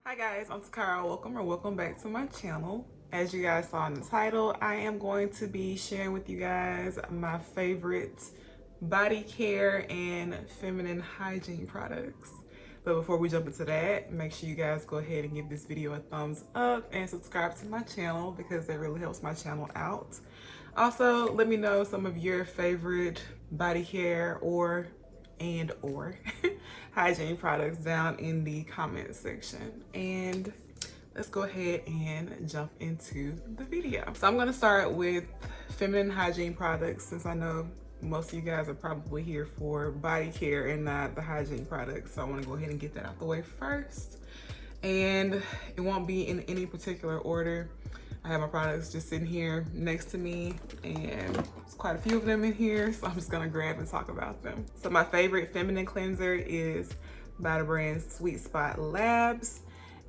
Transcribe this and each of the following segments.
Hi guys, I'm tuh-KAH-ruh. Welcome back to my channel. As you guys saw in the title, I am going to be sharing with you guys my favorite body care and feminine hygiene products. But before we jump into that, make sure you guys go ahead and give this video a thumbs up and subscribe to my channel because that really helps my channel out. Also, let me know some of your favorite body care or hygiene products down in the comment section, and let's go ahead and jump into the video. So I'm going to start with feminine hygiene products, since I know most of you guys are probably here for body care and not the hygiene products. So I want to go ahead and get that out the way first, and it won't be in any particular order. I have my products just sitting here next to me, and there's quite a few of them in here, so I'm just gonna grab and talk about them. So my favorite feminine cleanser is by the brand Sweet Spot Labs,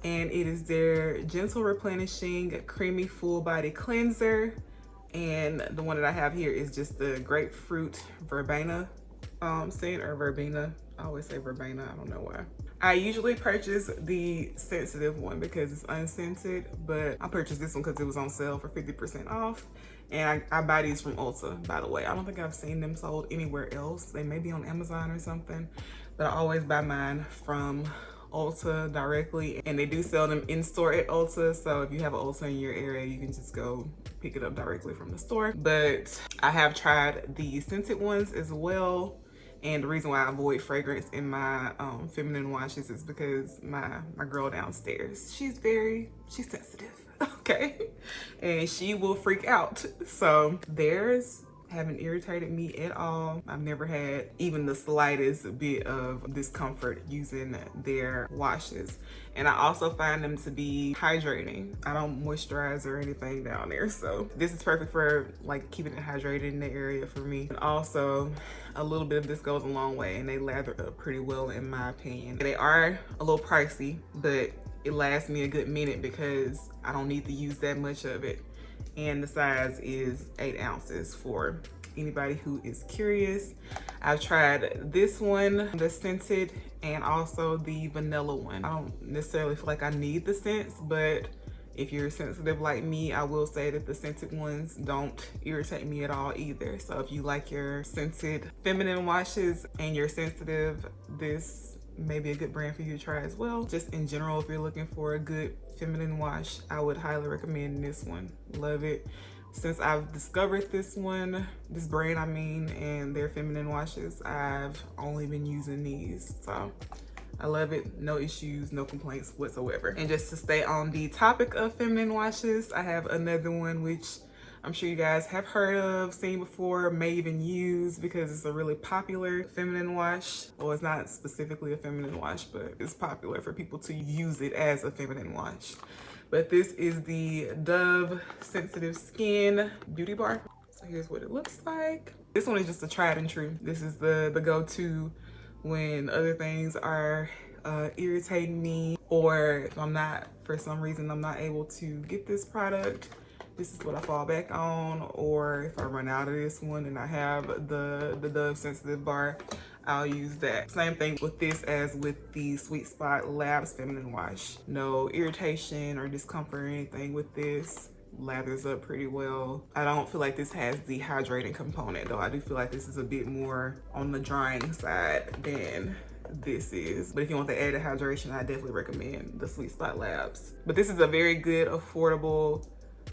and it is their gentle replenishing creamy full body cleanser. And the one that I have here is just the grapefruit verbena scent, or verbena. I always say verbena, I don't know why. I usually purchase the sensitive one because it's unscented, but I purchased this one because it was on sale for 50% off. And I buy these from Ulta, by the way. I don't think I've seen them sold anywhere else. They may be on Amazon or something, but I always buy mine from Ulta directly, and they do sell them in store at Ulta. So if you have an Ulta in your area, you can just go pick it up directly from the store. But I have tried the scented ones as well. And the reason why I avoid fragrance in my feminine washes is because my girl downstairs, she's sensitive, okay? And she will freak out. So theirs haven't irritated me at all. I've never had even the slightest bit of discomfort using their washes. And I also find them to be hydrating. I don't moisturize or anything down there. So this is perfect for like keeping it hydrated in the area for me. And also a little bit of this goes a long way, and they lather up pretty well in my opinion. They are a little pricey, but it lasts me a good minute because I don't need to use that much of it. And the size is 8 ounces for anybody who is curious. I've tried this one, the scented, and also the vanilla one. I don't necessarily feel like I need the scents, but if you're sensitive like me, I will say that the scented ones don't irritate me at all either. So if you like your scented feminine washes and you're sensitive, this may be a good brand for you to try as well. Just in general, if you're looking for a good feminine wash, I would highly recommend this one. Love it. Since I've discovered this brand, and their feminine washes, I've only been using these. So I love it. No issues, no complaints whatsoever. And just to stay on the topic of feminine washes, I have another one which I'm sure you guys have heard of, seen before, may even use, because it's a really popular feminine wash. Well, it's not specifically a feminine wash, but it's popular for people to use it as a feminine wash. But this is the Dove Sensitive Skin Beauty Bar. So here's what it looks like. This one is just a tried and true. This is the go-to when other things are irritating me, or if for some reason I'm not able to get this product. This is what I fall back on. Or if I run out of this one and I have the Dove Sensitive Bar, I'll use that. Same thing with this as with the Sweet Spot Labs Feminine Wash. No irritation or discomfort or anything with this. Lathers up pretty well. I don't feel like this has the hydrating component though. I do feel like this is a bit more on the drying side than this is. But if you want the added hydration, I definitely recommend the Sweet Spot Labs. But this is a very good, affordable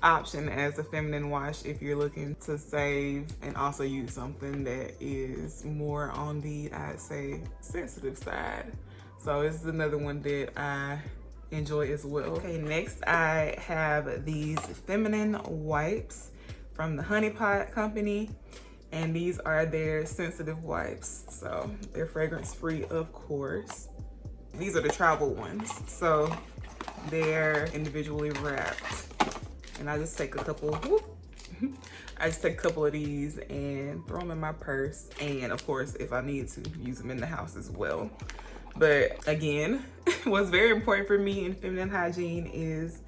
option as a feminine wash if you're looking to save and also use something that is more on the, I'd say, sensitive side. So this is another one that I enjoy as well. Okay, next I have these feminine wipes from the Honey Pot company, and these are their sensitive wipes. So they're fragrance free, of course. These are the travel ones, so they're individually wrapped. And I just take a couple, I just take a couple of these and throw them in my purse. And of course, if I need to, use them in the house as well. But again, what's very important for me in feminine hygiene is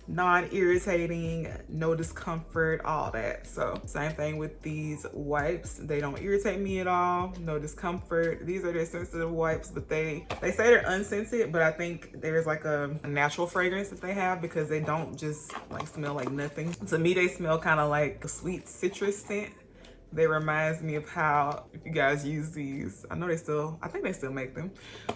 non-irritating, no discomfort, all that. So same thing with these wipes. They don't irritate me at all, no discomfort. These are their sensitive wipes, but they say they're unscented, but I think there's like a natural fragrance that they have because they don't just like smell like nothing. To me, they smell kind of like a sweet citrus scent. They reminds me of how, if you guys use these, I think they still make them,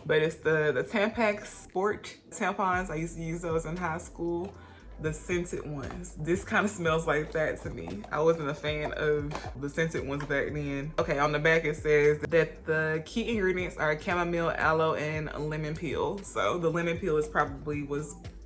but it's the Tampax Sport tampons. I used to use those in high school, the scented ones. This kind of smells like that to me. I wasn't a fan of the scented ones back then. Okay, on the back it says that the key ingredients are chamomile, aloe, and lemon peel. So the lemon peel was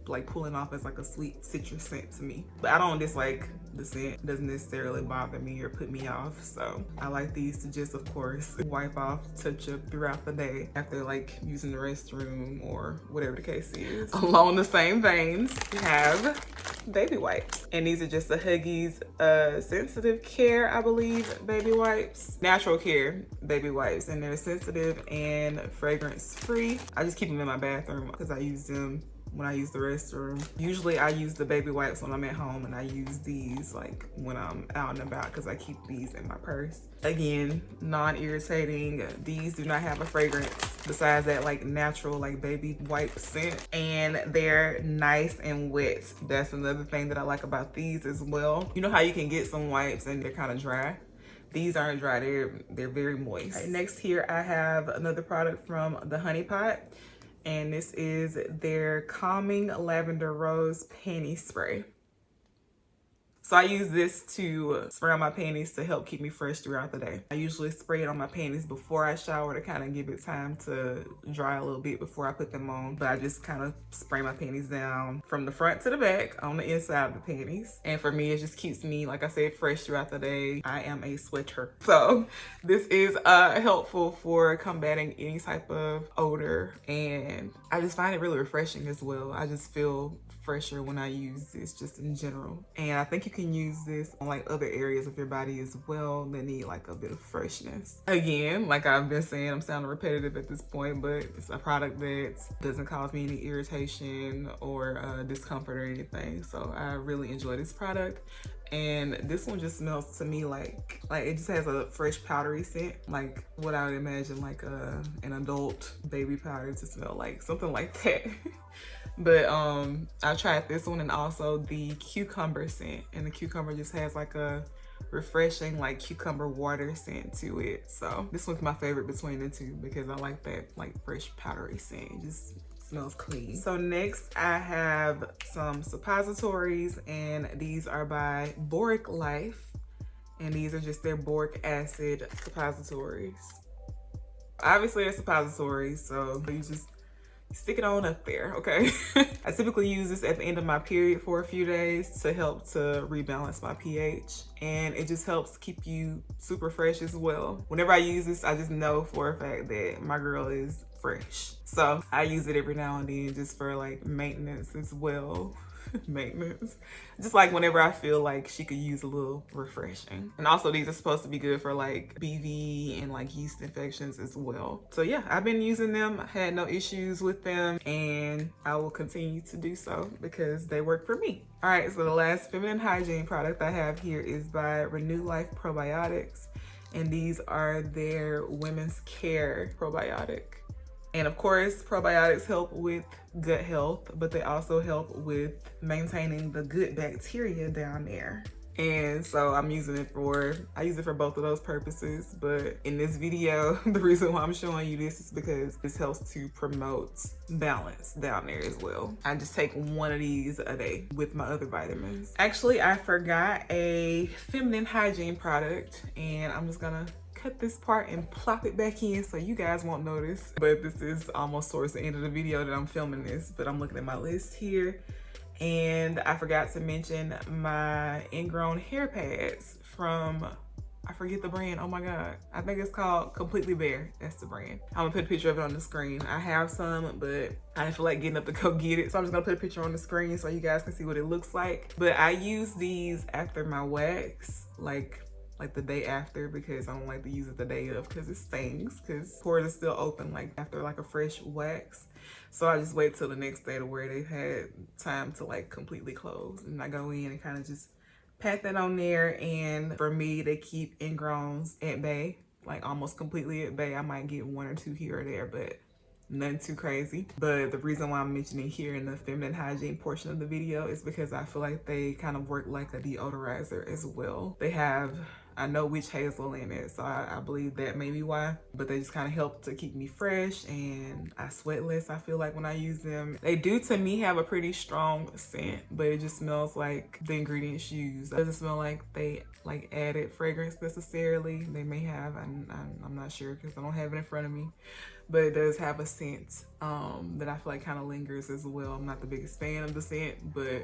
like pulling off as like a sweet citrus scent to me, but I don't dislike the scent. It doesn't necessarily bother me or put me off. So I like these to just, of course, wipe off, touch up throughout the day after like using the restroom or whatever the case is. Along the same veins, we have baby wipes, and these are just the Huggies sensitive care, I believe, baby wipes, natural care baby wipes, and they're sensitive and fragrance free. I just keep them in my bathroom because I use them when I use the restroom. Usually I use the baby wipes when I'm at home, and I use these like when I'm out and about because I keep these in my purse. Again, non-irritating. These do not have a fragrance besides that like natural like baby wipe scent, and they're nice and wet. That's another thing that I like about these as well. You know how you can get some wipes and they're kind of dry? These aren't dry, they're very moist. Right, next here I have another product from the Honey Pot, and this is their Calming Lavender Rose Panty Spray. So I use this to spray on my panties to help keep me fresh throughout the day. I usually spray it on my panties before I shower to kind of give it time to dry a little bit before I put them on. But I just kind of spray my panties down from the front to the back on the inside of the panties. And for me, it just keeps me, like I said, fresh throughout the day. I am a sweater. So this is helpful for combating any type of odor. And I just find it really refreshing as well. I just feel fresher when I use this just in general. And I think you can use this on like other areas of your body as well that need like a bit of freshness. Again, like I've been saying, I'm sounding repetitive at this point, but it's a product that doesn't cause me any irritation or discomfort or anything. So I really enjoy this product. And this one just smells to me like it just has a fresh powdery scent, like what I would imagine like an adult baby powder to smell like, something like that. But I tried this one and also the cucumber scent, and the cucumber just has like a refreshing like cucumber water scent to it. So this one's my favorite between the two because I like that like fresh powdery scent. It just smells clean. So next I have some suppositories, and these are by Boric Life, and these are just their Boric Acid suppositories. Obviously they're suppositories, so you just stick it on up there, okay? I typically use this at the end of my period for a few days to help to rebalance my pH, and it just helps keep you super fresh as well. Whenever I use this, I just know for a fact that my girl is fresh. So I use it every now and then just for like maintenance as well. Maintenance, just like whenever I feel like she could use a little refreshing. And also these are supposed to be good for like BV and like yeast infections as well. So yeah, I've been using them. I had no issues with them, and I will continue to do so because they work for me. All right, so the last feminine hygiene product I have here is by Renew Life Probiotics, and these are their women's care probiotic. And of course, probiotics help with gut health, but they also help with maintaining the good bacteria down there. And so I use it for both of those purposes. But in this video, the reason why I'm showing you this is because this helps to promote balance down there as well. I just take one of these a day with my other vitamins. Actually, I forgot a feminine hygiene product, and I'm just gonna cut this part and plop it back in so you guys won't notice. But this is almost towards the end of the video that I'm filming this, but I'm looking at my list here, and I forgot to mention my ingrown hair pads from, I forget the brand, oh my god, I think it's called Completely Bare. That's the brand. I'm gonna put a picture of it on the screen. I have some, but I didn't feel like getting up to go get it, so I'm just gonna put a picture on the screen so you guys can see what it looks like. But I use these after my wax, like like the day after, because I don't like to use it the day of because it stings, because pores are still open like after like a fresh wax. So I just wait till the next day to where they've had time to like completely close, and I go in and kind of just pat that on there. And for me, they keep ingrowns at bay, like almost completely at bay. I might get 1 or 2 here or there, but nothing too crazy. But the reason why I'm mentioning here in the feminine hygiene portion of the video is because I feel like they kind of work like a deodorizer as well. They have, I know, witch hazel in it, so I believe that may be why, but they just kind of help to keep me fresh, and I sweat less, I feel like, when I use them. They do, to me, have a pretty strong scent, but it just smells like the ingredients used. It doesn't smell like they like added fragrance necessarily. They may have, I'm not sure because I don't have it in front of me, but it does have a scent that I feel like kind of lingers as well. I'm not the biggest fan of the scent, but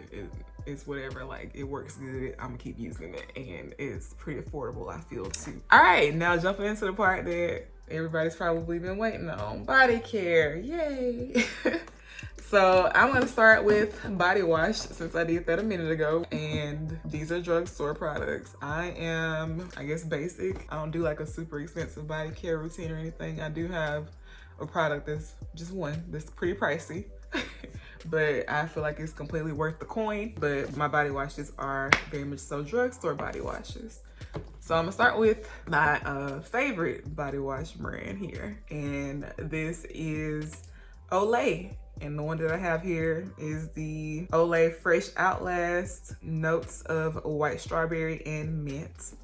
it's whatever, like it works good. I'm gonna keep using it, and it's pretty affordable, I feel, too. All right, now jumping into the part that everybody's probably been waiting on, body care, yay. So I'm gonna start with body wash, since I did that a minute ago, and these are drugstore products. I am, I guess, basic. I don't do like a super expensive body care routine or anything. I do have a product that's just one that's pretty pricey, but I feel like it's completely worth the coin. But my body washes are very much so drugstore body washes. So I'm gonna start with my favorite body wash brand here, and this is Olay. And the one that I have here is the Olay Fresh Outlast Notes of White Strawberry and Mint.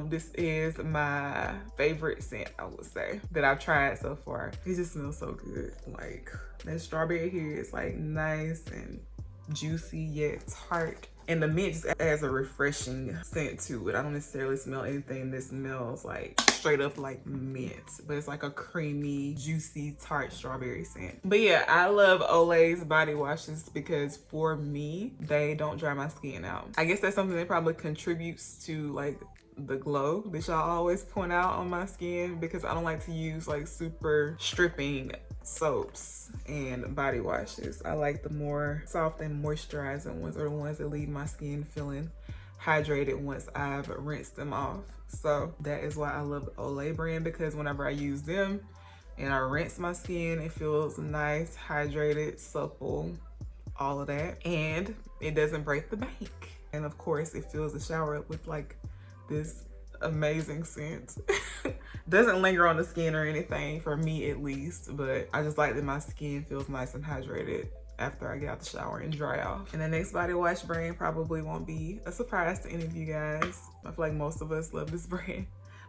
This is my favorite scent, I would say, that I've tried so far. It just smells so good. Like, that strawberry here is like nice and juicy yet tart. And the mint just adds a refreshing scent to it. I don't necessarily smell anything that smells like straight up like mint, but it's like a creamy, juicy, tart strawberry scent. But yeah, I love Olay's body washes because for me, they don't dry my skin out. I guess that's something that probably contributes to like the glow that y'all always point out on my skin, because I don't like to use like super stripping soaps and body washes. I like the more soft and moisturizing ones, or the ones that leave my skin feeling hydrated once I've rinsed them off. So that is why I love the Olay brand, because whenever I use them and I rinse my skin, it feels nice, hydrated, supple, all of that, and it doesn't break the bank. And of course, it fills the shower up with like this amazing scent. Doesn't linger on the skin or anything, for me at least, but I just like that my skin feels nice and hydrated after I get out the shower and dry off. And the next body wash brand probably won't be a surprise to any of you guys. I feel like most of us love this brand,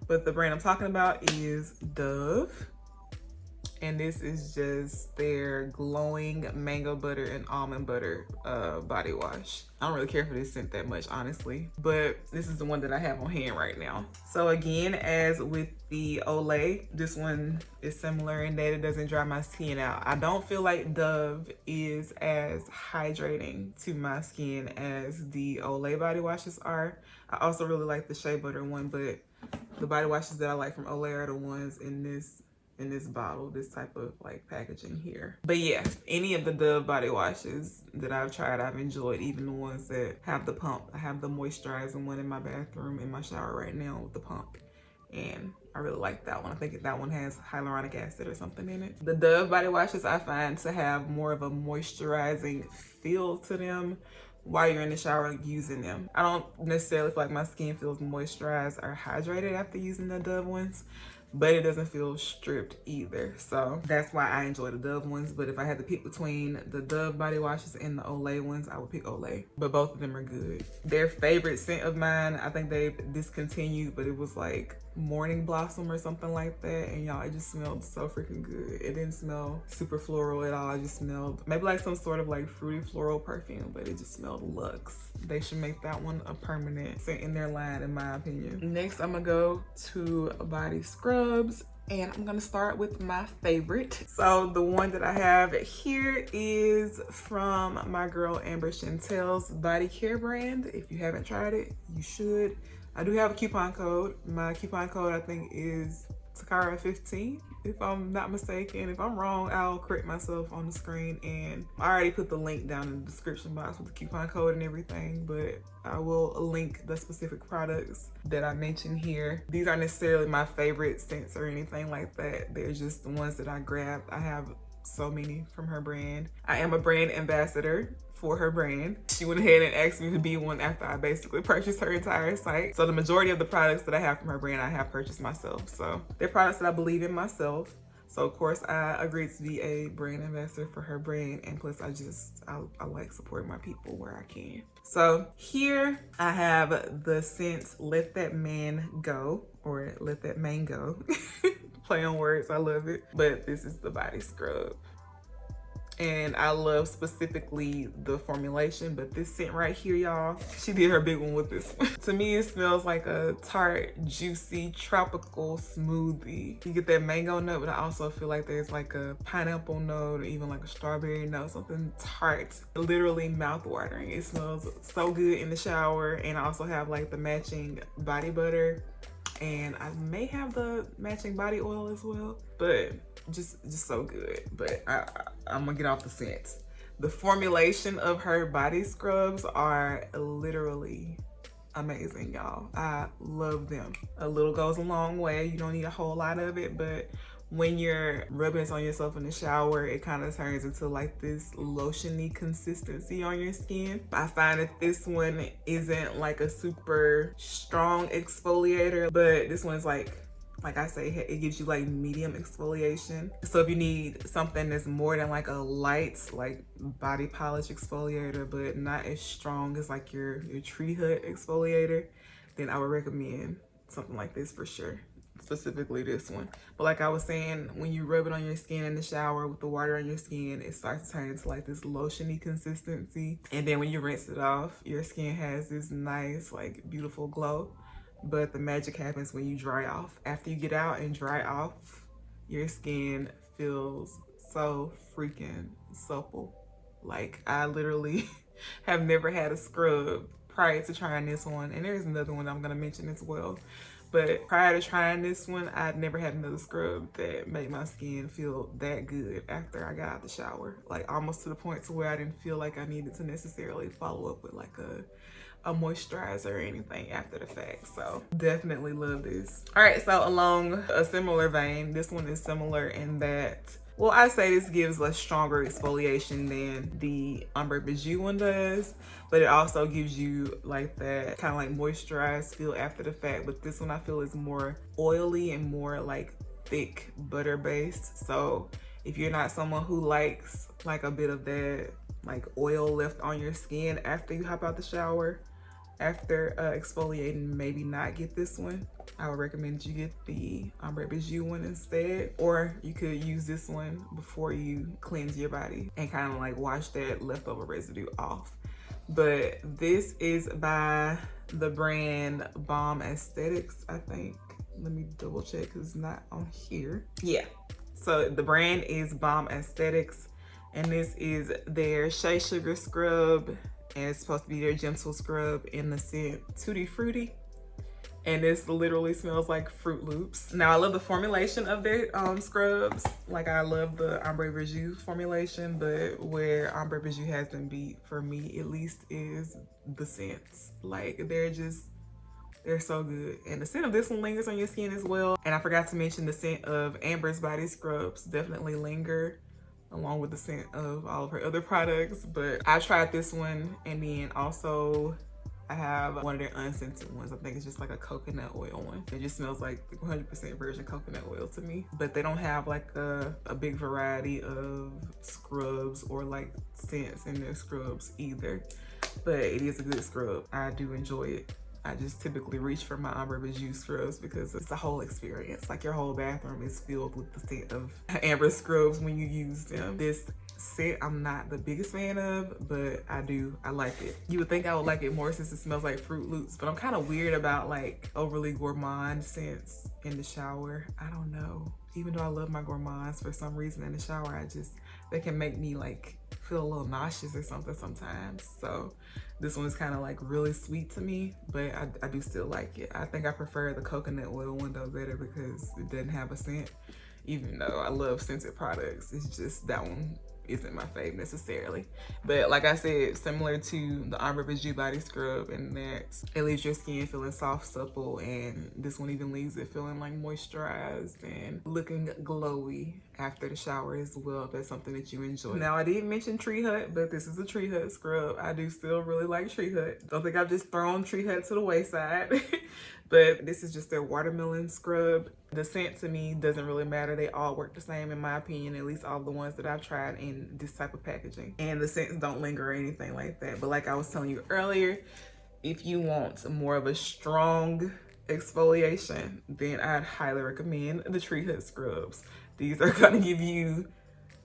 but the brand I'm talking about is Dove. And this is just their glowing mango butter and almond butter body wash. I don't really care for this scent that much, honestly, but this is the one that I have on hand right now. So again, as with the Olay, this one is similar in that it doesn't dry my skin out. I don't feel like Dove is as hydrating to my skin as the Olay body washes are. I also really like the shea butter one, but the body washes that I like from Olay are the ones in this bottle, this type of like packaging here. But yeah, any of the Dove body washes that I've tried, I've enjoyed, even the ones that have the pump. I have the moisturizing one in my bathroom, in my shower right now with the pump, and I really like that one. I think that one has hyaluronic acid or something in it. The Dove body washes I find to have more of a moisturizing feel to them while you're in the shower using them. I don't necessarily feel like my skin feels moisturized or hydrated after using the Dove ones, but it doesn't feel stripped either. So that's why I enjoy the Dove ones. But if I had to pick between the Dove body washes and the Olay ones, I would pick Olay. But both of them are good. Their favorite scent of mine, I think they've discontinued, but it was like Morning Blossom or something like that. And y'all, it just smelled so freaking good. It didn't smell super floral at all. It just smelled maybe like some sort of like fruity floral perfume, but it just smelled luxe. They should make that one a permanent scent in their line, in my opinion. Next, I'm gonna go to body scrubs, and I'm gonna start with my favorite. So the one that I have here is from my girl Amber Chantel's body care brand. If you haven't tried it, you should. I do have a coupon code. My coupon code, I think, is tuh-KAH-ruh 15. if I'm not mistaken. If I'm wrong, I'll correct myself on the screen, and I already put the link down in the description box with the coupon code and everything, but I will link the specific products that I mentioned here. These aren't necessarily my favorite scents or anything like that. They're just the ones that I grabbed. I have so many from her brand. I am a brand ambassador for her brand. She went ahead and asked me to be one after I basically purchased her entire site. So the majority of the products that I have from her brand, I have purchased myself. So they're products that I believe in myself. So of course I agreed to be a brand ambassador for her brand, and plus I like supporting my people where I can. So here I have the scent Let That Man Go, or Let That Man Go. Play on words, I love it. But this is the body scrub. And I love specifically the formulation, but this scent right here, y'all, she did her big one with this one. To me, it smells like a tart, juicy, tropical smoothie. You get that mango note, but I also feel like there's like a pineapple note or even like a strawberry note, something tart, literally mouth-watering. It smells so good in the shower. And I also have like the matching body butter, and I may have the matching body oil as well, but just so good. But I'm gonna get off the scents. The formulation of her body scrubs are literally amazing, y'all. I love them. A little goes a long way. You don't need a whole lot of it, but when you're rubbing this on yourself in the shower, it kind of turns into like this lotiony consistency on your skin. I find that this one isn't like a super strong exfoliator, but this one's like I say, it gives you like medium exfoliation. So if you need something that's more than like a light, like body polish exfoliator, but not as strong as like your tree hut exfoliator, then I would recommend something like this for sure. Specifically this one. But like I was saying, when you rub it on your skin in the shower with the water on your skin, it starts to turn into like this lotiony consistency. And then when you rinse it off, your skin has this nice, like beautiful glow. But the magic happens when you dry off. After you get out and dry off, your skin feels so freaking supple. Like I literally have never had a scrub prior to trying this one. And there's another one I'm gonna mention as well. But prior to trying this one, I'd never had another scrub that made my skin feel that good after I got out the shower. Like almost to the point to where I didn't feel like I needed to necessarily follow up with like a moisturizer or anything after the fact. So definitely love this. All right, so along a similar vein, this one is similar in that, well, I say this gives a stronger exfoliation than the Ombre Bijou one does, but it also gives you like that kind of like moisturized feel after the fact. But this one I feel is more oily and more like thick butter based. So if you're not someone who likes like a bit of that like oil left on your skin after you hop out the shower, after exfoliating, maybe not get this one. I would recommend you get the Ombre Bijou one instead, or you could use this one before you cleanse your body and kind of like wash that leftover residue off. But this is by the brand Balm Aesthetics, I think. Let me double check because it's not on here. Yeah, so the brand is Balm Aesthetics, and this is their Shea Sugar Scrub, and it's supposed to be their gentle scrub in the scent Tutti Frutti. And this literally smells like Fruit Loops. Now I love the formulation of their scrubs. Like I love the Ombre Bijou formulation, but where Ombre Bijou has them beat for me at least is the scents. Like they're so good. And the scent of this one lingers on your skin as well. And I forgot to mention the scent of Amber's body scrubs definitely linger along with the scent of all of her other products. But I tried this one, and then also I have one of their unscented ones. I think it's just like a coconut oil one. It just smells like 100% virgin coconut oil to me. But they don't have like a big variety of scrubs or like scents in their scrubs either. But it is a good scrub. I do enjoy it. I just typically reach for my Ombre Bijou scrubs because it's a whole experience. Like your whole bathroom is filled with the scent of Amber scrubs when you use them. This scent I'm not the biggest fan of, but I like it. You would think I would like it more since it smells like Fruit Loops, but I'm kind of weird about like overly gourmand scents in the shower. I don't know. Even though I love my gourmands, for some reason in the shower, they can make me like feel a little nauseous or something sometimes. So this one's kind of like really sweet to me, but I do still like it. I think I prefer the coconut oil one though better because it doesn't have a scent. even though I love scented products. It's just that one isn't my fave necessarily. But like I said, similar to the Ombre Bijou body scrub, and that it leaves your skin feeling soft, supple, and this one even leaves it feeling like moisturized and looking glowy after the shower as well, if that's something that you enjoy. Now, I did mention Tree Hut, but this is a Tree Hut scrub. I do still really like Tree Hut. Don't think I've just thrown Tree Hut to the wayside. But this is just their watermelon scrub. The scent to me doesn't really matter. They all work the same in my opinion, at least all the ones that I've tried in this type of packaging. And the scents don't linger or anything like that. But like I was telling you earlier, if you want more of a strong exfoliation, then I'd highly recommend the Tree Hut scrubs. These are gonna give you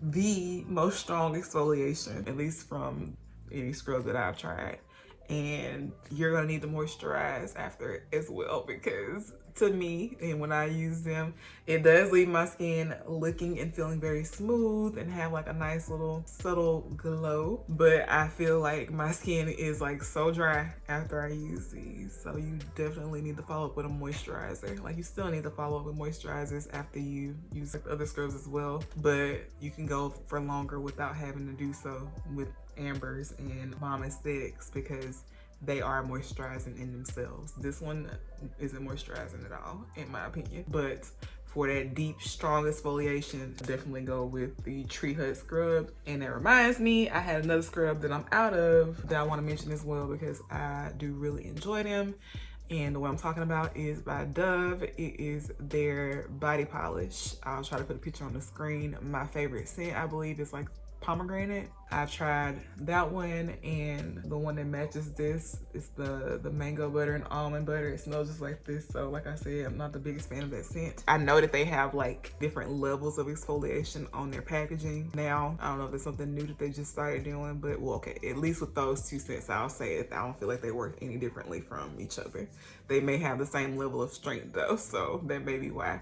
the most strong exfoliation, at least from any scrub that I've tried. And you're gonna need to moisturize after it as well, because to me, and when I use them, it does leave my skin looking and feeling very smooth and have like a nice little subtle glow. But I feel like my skin is like so dry after I use these, so you definitely need to follow up with a moisturizer. Like, you still need to follow up with moisturizers after you use like other scrubs as well, but you can go for longer without having to do so with Ambers and Balm Aesthetics, because they are moisturizing in themselves. This one isn't moisturizing at all, in my opinion. But for that deep, strong exfoliation, definitely go with the Tree Hut scrub. And that reminds me, I had another scrub that I'm out of that I want to mention as well, because I do really enjoy them. And the one I'm talking about is by Dove. It is their body polish. I'll try to put a picture on the screen. My favorite scent, I believe, is like pomegranate. I've tried that one, and the one that matches this is the mango butter and almond butter. It smells just like this. So like I said, I'm not the biggest fan of that scent. I know that they have like different levels of exfoliation on their packaging now. I don't know if it's something new that they just started doing, but well, okay, at least with those two scents, I'll say it, I don't feel like they work any differently from each other. They may have the same level of strength though, so that may be why.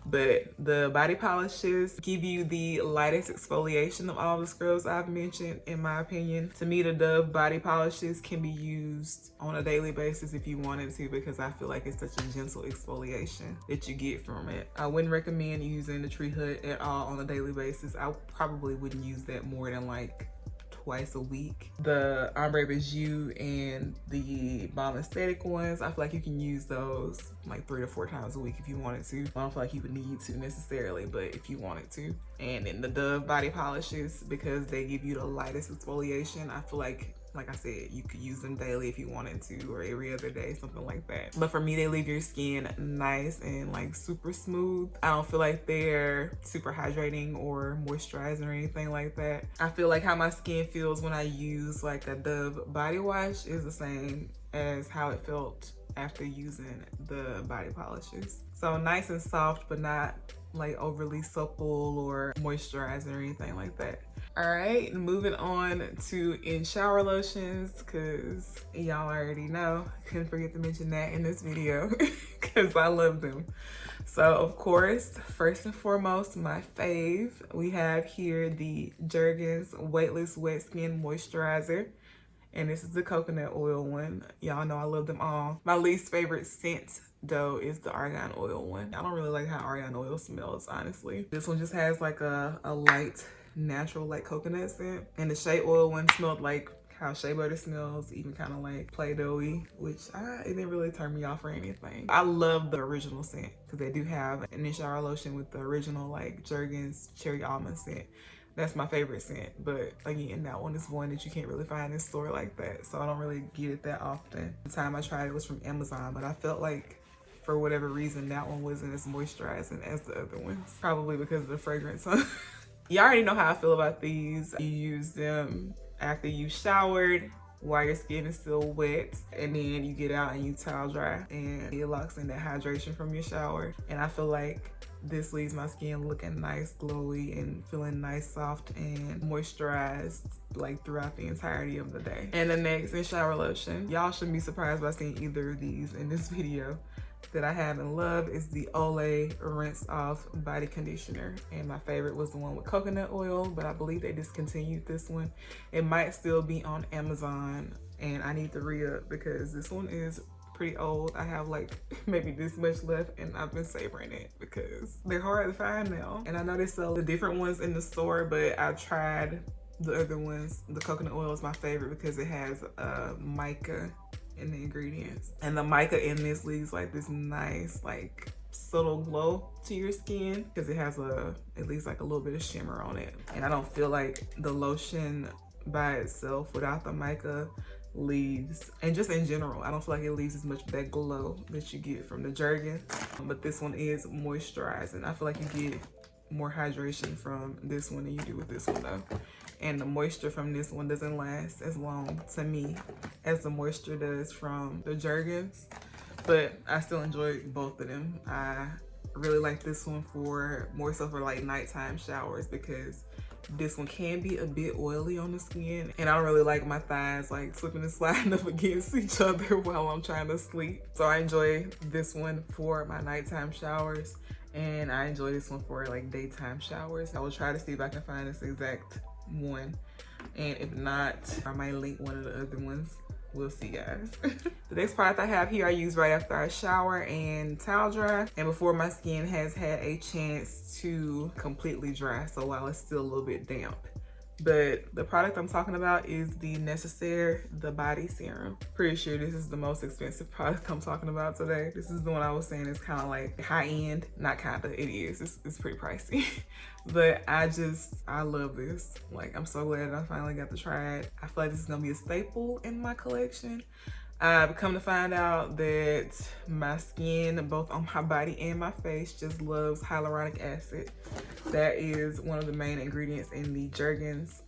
But the body polishes give you the lightest exfoliation of all the scrubs I've mentioned, in my opinion. To me, the Dove body polishes can be used on a daily basis if you wanted to, because I feel like it's such a gentle exfoliation that you get from it. I wouldn't recommend using the Tree Hut at all on a daily basis. I probably wouldn't use that more than like twice a week. The Ombre Bijou and the Balm Aesthetic ones, I feel like you can use those like 3 to 4 times a week if you wanted to. I don't feel like you would need to necessarily, but if you wanted to. And then the Dove body polishes, because they give you the lightest exfoliation, I feel like I said, you could use them daily if you wanted to, or every other day, something like that. But for me, they leave your skin nice and like super smooth. I don't feel like they're super hydrating or moisturizing or anything like that. I feel like how my skin feels when I use like a Dove body wash is the same as how it felt after using the body polishes. So nice and soft, but not like overly supple or moisturizing or anything like that. All right, moving on to in shower lotions, because y'all already know, couldn't forget to mention that in this video because I love them. So of course, first and foremost, my fave, we have here the Jergens Weightless Wet Skin Moisturizer. And this is the coconut oil one. Y'all know I love them all. My least favorite scent though is the argan oil one. I don't really like how argan oil smells, honestly. This one just has like a light, natural like coconut scent. And the shea oil one smelled like how shea butter smells, even kind of like Play-Doh-y, which it didn't really turn me off or anything. I love the original scent, because they do have an in-shower lotion with the original like Jergens cherry almond scent. That's my favorite scent, but again, that one is one that you can't really find in a store like that, so I don't really get it that often. The time I tried it was from Amazon, but I felt like for whatever reason that one wasn't as moisturizing as the other ones, probably because of the fragrance. You already know how I feel about these. You use them after you showered, while your skin is still wet, and then you get out and you towel dry, and it locks in that hydration from your shower. And I feel like this leaves my skin looking nice, glowy, and feeling nice, soft, and moisturized like throughout the entirety of the day. And the next in shower lotion, y'all shouldn't be surprised by seeing either of these in this video, that I have and love is the Olay Rinse Off Body Conditioner. And my favorite was the one with coconut oil, but I believe they discontinued this one. It might still be on Amazon, and I need to re-up because this one is pretty old. I have like maybe this much left and I've been savoring it because they're hard to find now. And I know they sell the different ones in the store, but I've tried the other ones. The coconut oil is my favorite because it has mica in the ingredients. And the mica in this leaves like this nice like subtle glow to your skin because it has at least like a little bit of shimmer on it. And I don't feel like the lotion by itself without the mica leaves, and just in general, I don't feel like it leaves as much of that glow that you get from the Jergens. But this one is moisturizing. I feel like you get more hydration from this one than you do with this one though. And the moisture from this one doesn't last as long to me as the moisture does from the Jergens. But I still enjoy both of them. I really like this one for more so for like nighttime showers because this one can be a bit oily on the skin. And I don't really like my thighs like slipping and sliding up against each other while I'm trying to sleep. So I enjoy this one for my nighttime showers. And I enjoy this one for like daytime showers. I will try to see if I can find this exact one. And if not, I might link one of the other ones. We'll see, guys. The next product I have here I use right after I shower and towel dry and before my skin has had a chance to completely dry, so while it's still a little bit damp. But the product I'm talking about is the Necessaire The Body Serum. Pretty sure this is the most expensive product I'm talking about today. This is the one I was saying is kind of like high end. Not kind of, it is. It's pretty pricey. But I love this. Like, I'm so glad I finally got to try it. I feel like this is gonna be a staple in my collection. I've come to find out that my skin, both on my body and my face, just loves hyaluronic acid. That is one of the main ingredients in the Jergens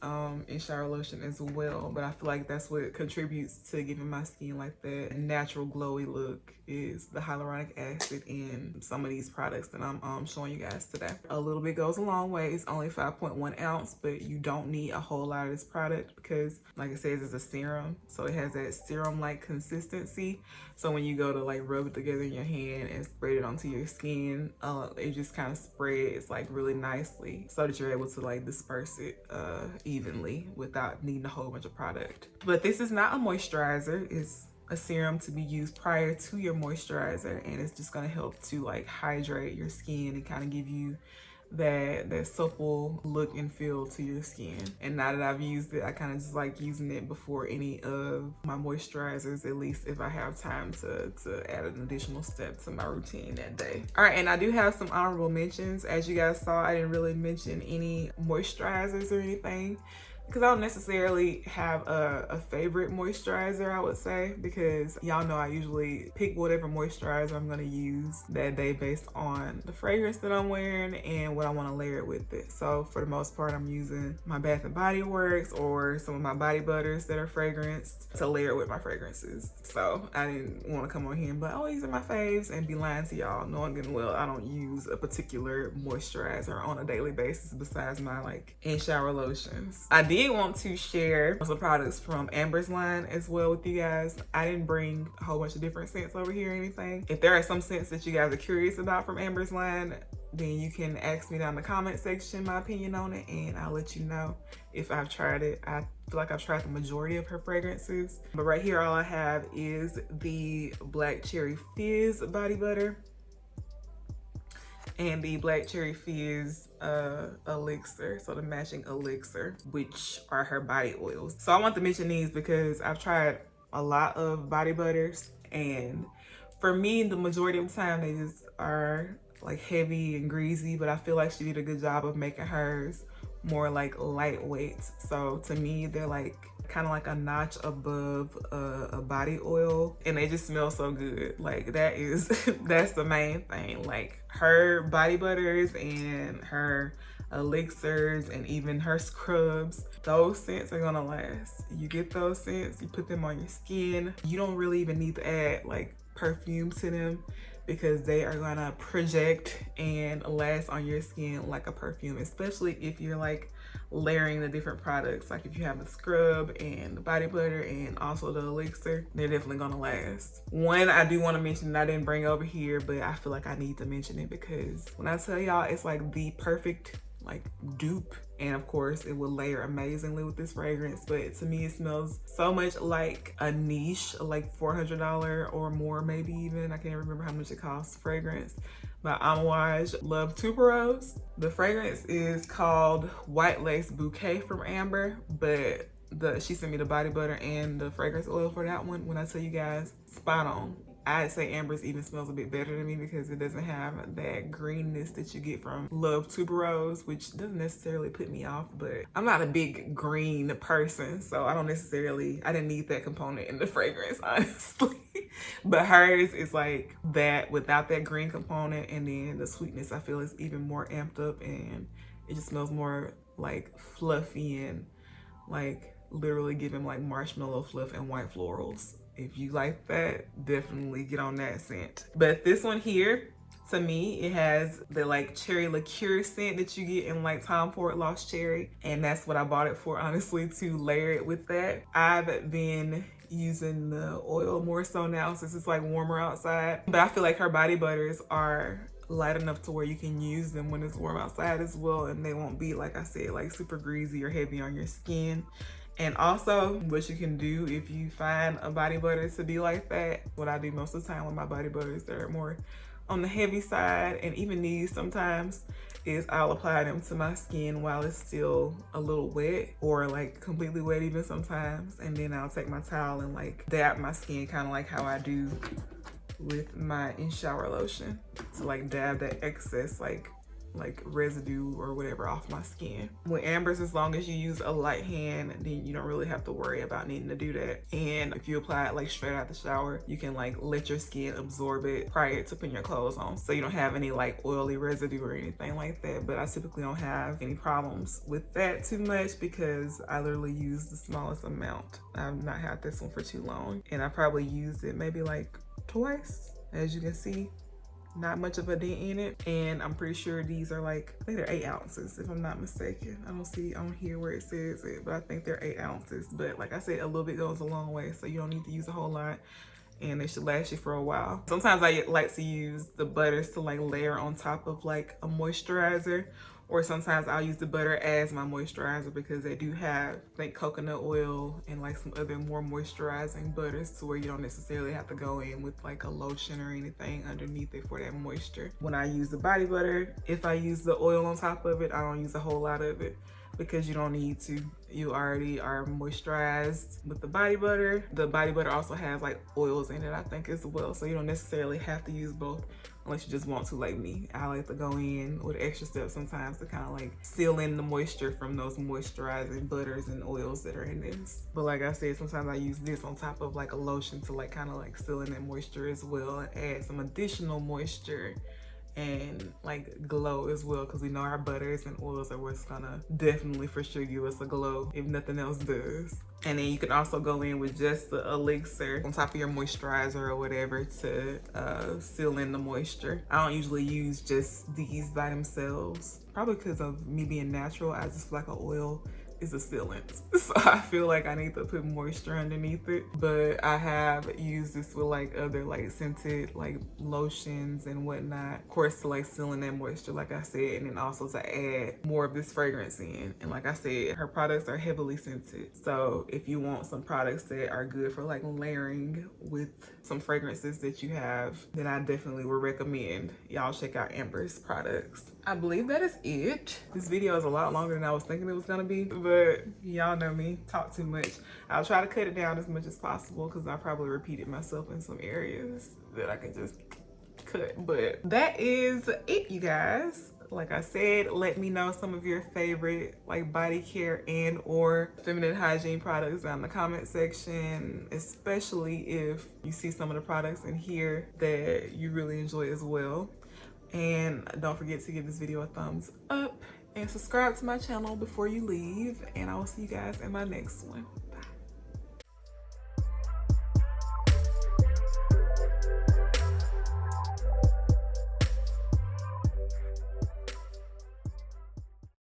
in shower lotion as well. But I feel like that's what contributes to giving my skin like that natural glowy look is the hyaluronic acid in some of these products that I'm showing you guys today. A little bit goes a long way. It's only 5.1 ounce, but you don't need a whole lot of this product because, like it says, it's a serum. So it has that serum-like consistency. So when you go to like rub it together in your hand and spread it onto your skin, it just kind of spreads like really nicely so that you're able to like disperse it evenly without needing a whole bunch of product. But this is not a moisturizer. It's a serum to be used prior to your moisturizer, and it's just going to help to like hydrate your skin and kind of give you that supple look and feel to your skin. And now that I've used it, I kind of just like using it before any of my moisturizers, at least if I have time to add an additional step to my routine that day. All right, and I do have some honorable mentions. As you guys saw, I didn't really mention any moisturizers or anything because I don't necessarily have a favorite moisturizer, I would say, because y'all know I usually pick whatever moisturizer I'm gonna use that day based on the fragrance that I'm wearing and what I wanna layer it with it. So for the most part, I'm using my Bath & Body Works or some of my body butters that are fragranced to layer it with my fragrances. So I didn't wanna come on here and be like, oh, these are my faves and be lying to y'all, knowing good and well I don't use a particular moisturizer on a daily basis besides my like in-shower lotions. I did want to share some products from Amber's line as well with you guys. I didn't bring a whole bunch of different scents over here or anything. If there are some scents that you guys are curious about from Amber's line, then you can ask me down in the comment section my opinion on it and I'll let you know if I've tried it. I feel like I've tried the majority of her fragrances. But right here all I have is the Black Cherry Fizz body butter and the Black Cherry Fizz elixir, so the matching elixir, which are her body oils. So I want to mention these because I've tried a lot of body butters, and for me, the majority of the time they just are like heavy and greasy, but I feel like she did a good job of making hers more like lightweight. So to me, they're like kind of like a notch above a body oil, and they just smell so good. Like that is that's the main thing. Like her body butters and her elixirs and even her scrubs, those scents are gonna last. You get those scents, you put them on your skin, you don't really even need to add like perfume to them because they are gonna project and last on your skin like a perfume, especially if you're like layering the different products. Like if you have the scrub and the body butter and also the elixir, they're definitely gonna last. One I do want to mention that I didn't bring over here, but I feel like I need to mention it because when I tell y'all it's like the perfect like dupe and of course it will layer amazingly with this fragrance. But to me, it smells so much like a niche, like $400 or more, maybe even, I can't remember how much it costs, fragrance by Almond Love Tuberose. The fragrance is called Weightless Bouquet from Amber, but she sent me the body butter and the fragrance oil for that one. When I tell you guys, spot on. I'd say Amber's even smells a bit better than me because it doesn't have that greenness that you get from Love Tuberose, which doesn't necessarily put me off, but I'm not a big green person, so I didn't need that component in the fragrance, honestly. But hers is like that without that green component, and then the sweetness I feel is even more amped up, and it just smells more like fluffy and like literally giving like marshmallow fluff and white florals. If you like that, definitely get on that scent. But this one here, to me, it has the like cherry liqueur scent that you get in like Tom Ford Lost Cherry, and that's what I bought it for, honestly, to layer it with that. I've been using the oil more so now since it's like warmer outside, but I feel like her body butters are light enough to where you can use them when it's warm outside as well, and they won't be, like I said, like super greasy or heavy on your skin. And also, what you can do if you find a body butter to be like that, what I do most of the time with my body butters that are more on the heavy side, and even these sometimes, is I'll apply them to my skin while it's still a little wet, or like completely wet even sometimes, and then I'll take my towel and like dab my skin, kind of like how I do with my in-shower lotion, to like dab that excess like residue or whatever off my skin. With Amber's, as long as you use a light hand, then you don't really have to worry about needing to do that. And if you apply it like straight out the shower, you can like let your skin absorb it prior to putting your clothes on, so you don't have any like oily residue or anything like that. But I typically don't have any problems with that too much because I literally use the smallest amount. I've not had this one for too long, and I probably used it maybe like twice. As you can see, not much of a dent in it, and I'm pretty sure these are like, I think they're 8 ounces if I'm not mistaken. I don't see on here where it says it, but I think they're 8 ounces. But like I said, a little bit goes a long way, so you don't need to use a whole lot, and it should last you for a while. Sometimes I like to use the butters to like layer on top of like a moisturizer, or sometimes I'll use the butter as my moisturizer because they do have like coconut oil and like some other more moisturizing butters, to where you don't necessarily have to go in with like a lotion or anything underneath it for that moisture. When I use the body butter, if I use the oil on top of it, I don't use a whole lot of it because you don't need to. You already are moisturized with the body butter. The body butter also has like oils in it, I think, as well, so you don't necessarily have to use both unless you just want to, like me. I like to go in with extra steps sometimes to kind of like seal in the moisture from those moisturizing butters and oils that are in this. But like I said, sometimes I use this on top of like a lotion to like kind of like seal in that moisture as well, and add some additional moisture and like glow as well, because we know our butters and oils are what's gonna definitely for sure give us a glow if nothing else does. And then you can also go in with just the elixir on top of your moisturizer or whatever to seal in the moisture. I don't usually use just these by themselves, probably because of me being natural. I just feel like an oil is a sealant, so I feel like I need to put moisture underneath it. But I have used this with like other like scented like lotions and whatnot, of course, to like seal in that moisture, like I said, and then also to add more of this fragrance in. And like I said, her products are heavily scented, so if you want some products that are good for like layering with some fragrances that you have, then I definitely would recommend y'all check out Amber's products. I believe that is it. This video is a lot longer than I was thinking it was gonna be, but y'all know me, talk too much. I'll try to cut it down as much as possible because I probably repeated myself in some areas that I can just cut. But that is it, you guys. Like I said, let me know some of your favorite like body care and or feminine hygiene products down in the comment section, especially if you see some of the products in here that you really enjoy as well. And don't forget to give this video a thumbs up and subscribe to my channel before you leave, and I will see you guys in my next one.